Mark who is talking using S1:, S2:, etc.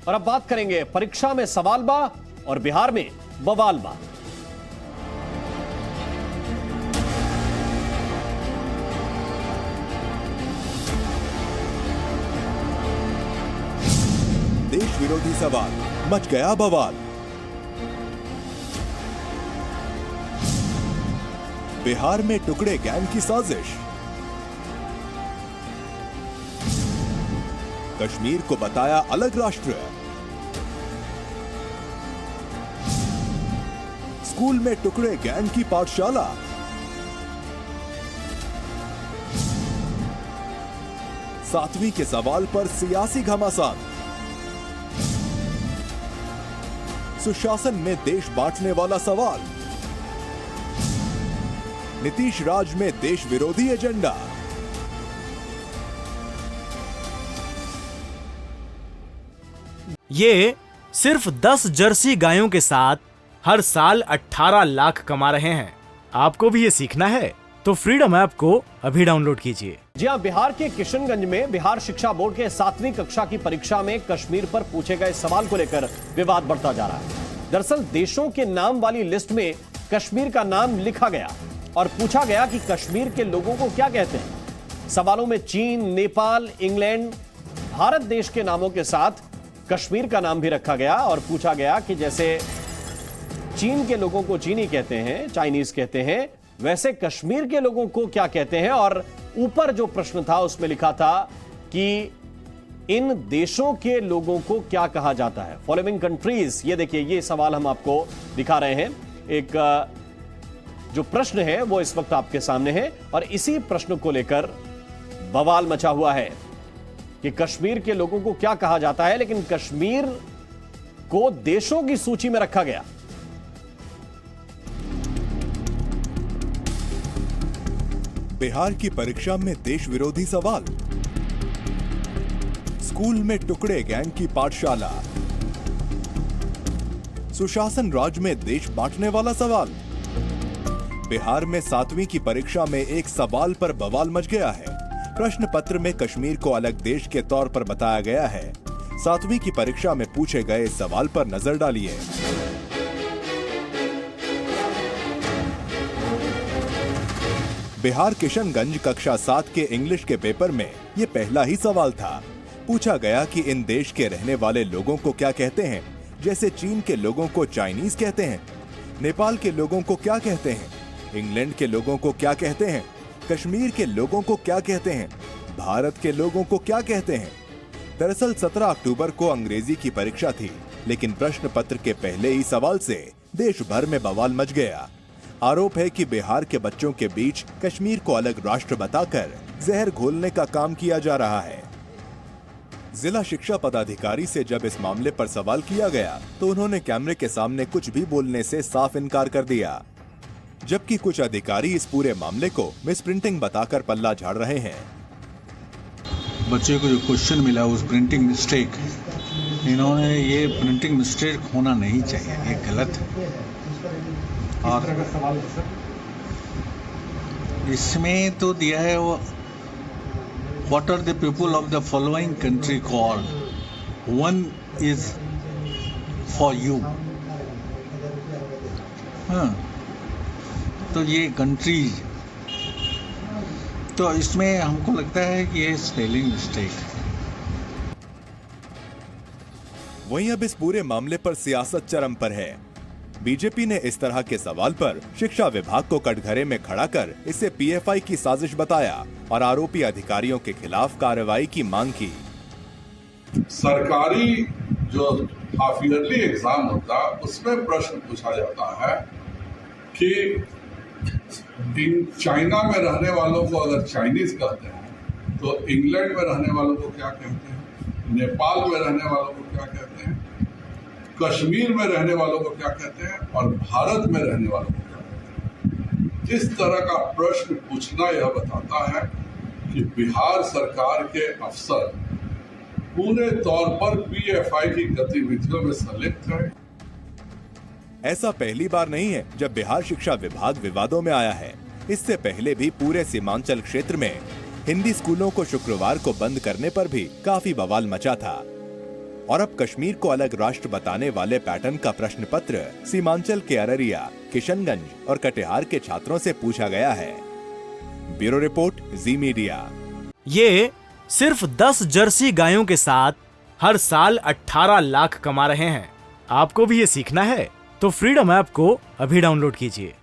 S1: और अब बात करेंगे परीक्षा में सवाल बा और बिहार में बवाल बा।
S2: देश विरोधी सवाल, मच गया बवाल। बिहार में टुकड़े गैंग की साजिश। कश्मीर को बताया अलग राष्ट्र। स्कूल में टुकड़े गैंग की पाठशाला। सातवीं के सवाल पर सियासी घमासान। सुशासन में देश बांटने वाला सवाल। नीतीश राज में देश विरोधी एजेंडा।
S3: ये सिर्फ 10 जर्सी गायों के साथ हर साल 18 लाख कमा रहे हैं। आपको भी ये सीखना है तो फ्रीडम ऐप को अभी डाउनलोड कीजिए।
S1: जी हां, बिहार के किशनगंज में बिहार शिक्षा बोर्ड के 7वीं कक्षा की परीक्षा में कश्मीर पर पूछे गए सवाल को लेकर विवाद बढ़ता जा रहा है। दरअसल देशों के नाम वाली लिस्ट में कश्मीर का नाम लिखा गया और पूछा गया कि कश्मीर के लोगों को क्या कहते हैं। सवालों में चीन, नेपाल, इंग्लैंड, भारत देश के नामों के साथ कश्मीर का नाम भी रखा गया और पूछा गया कि जैसे चीन के लोगों को चीनी कहते हैं, चाइनीज कहते हैं, वैसे कश्मीर के लोगों को क्या कहते हैं। और ऊपर जो प्रश्न था उसमें लिखा था कि इन देशों के लोगों को क्या कहा जाता है। फॉलोइंग कंट्रीज, ये देखिए, ये सवाल हम आपको दिखा रहे हैं। एक जो प्रश्न है वो इस वक्त आपके सामने है और इसी प्रश्न को लेकर बवाल मचा हुआ है कि कश्मीर के लोगों को क्या कहा जाता है, लेकिन कश्मीर को देशों की सूची में रखा गया।
S2: बिहार की परीक्षा में देश विरोधी सवाल। स्कूल में टुकड़े गैंग की पाठशाला। सुशासन राज में देश बांटने वाला सवाल। बिहार में 7वीं की परीक्षा में एक सवाल पर बवाल मच गया है। प्रश्न पत्र में कश्मीर को अलग देश के तौर पर बताया गया है। 7वीं की परीक्षा में पूछे गए सवाल पर नजर डालिए। बिहार किशनगंज कक्षा 7 के इंग्लिश के पेपर में ये पहला ही सवाल था। पूछा गया कि इन देश के रहने वाले लोगों को क्या कहते हैं। जैसे चीन के लोगों को चाइनीज कहते हैं, नेपाल के लोगों को क्या कहते हैं, इंग्लैंड के लोगों को क्या कहते हैं, कश्मीर के लोगों को क्या कहते हैं, भारत के लोगों को क्या कहते हैं। दरअसल 17 अक्टूबर को अंग्रेजी की परीक्षा थी, लेकिन प्रश्न पत्र के पहले ही सवाल से देश भर में बवाल मच गया। आरोप है कि बिहार के बच्चों के बीच कश्मीर को अलग राष्ट्र बताकर जहर घोलने का काम किया जा रहा है। जिला शिक्षा पदाधिकारी से जब इस मामले पर सवाल किया गया तो उन्होंने कैमरे के सामने कुछ भी बोलने से साफ इनकार कर दिया, जबकि कुछ अधिकारी इस पूरे मामले को मिसप्रिंटिंग बताकर पल्ला झाड़ रहे हैं।
S4: बच्चे को जो क्वेश्चन मिला उस प्रिंटिंग मिस्टेक, इन्होंने ये प्रिंटिंग मिस्टेक होना नहीं चाहिए, ये गलत है। और इसमें तो दिया है वो what are the people of the following country called, one is for you. हाँ, तो ये कंट्रीज, तो इसमें हमको लगता है कि ये स्पेलिंग मिस्टेक है।
S2: वहीं अब इस पूरे मामले पर सियासत चरम पर है। बीजेपी ने इस तरह के सवाल पर शिक्षा विभाग को कटघरे में खड़ा कर इसे पीएफआई की साजिश बताया और आरोपी अधिकारियों के खिलाफ कार्रवाई की मांग की।
S5: सरकारी जो हाफ ईयरली एग्जाम होता है उसमें प्रश्न पूछा जाता है कि चाइना में रहने वालों को अगर चाइनीज कहते हैं तो इंग्लैंड में रहने वालों को क्या कहते हैं, नेपाल में रहने वालों को क्या कहते हैं, कश्मीर में रहने वालों को क्या कहते हैं और भारत में रहने वालों को क्या कहते हैं। इस तरह का प्रश्न पूछना यह बताता है कि बिहार सरकार के अफसर पूरे तौर पर पीएफआई की गतिविधियों में संलिप्त है।
S2: ऐसा पहली बार नहीं है जब बिहार शिक्षा विभाग विवादों में आया है। इससे पहले भी पूरे सीमांचल क्षेत्र में हिंदी स्कूलों को शुक्रवार को बंद करने पर भी काफी बवाल मचा था। और अब कश्मीर को अलग राष्ट्र बताने वाले पैटर्न का प्रश्न पत्र सीमांचल के अररिया, किशनगंज और कटिहार के छात्रों से पूछा गया है। ब्यूरो रिपोर्ट, जी मीडिया।
S3: ये सिर्फ 10 जर्सी गायों के साथ हर साल 18 लाख कमा रहे हैं। आपको भी ये सीखना है तो फ्रीडम ऐप को अभी डाउनलोड कीजिए।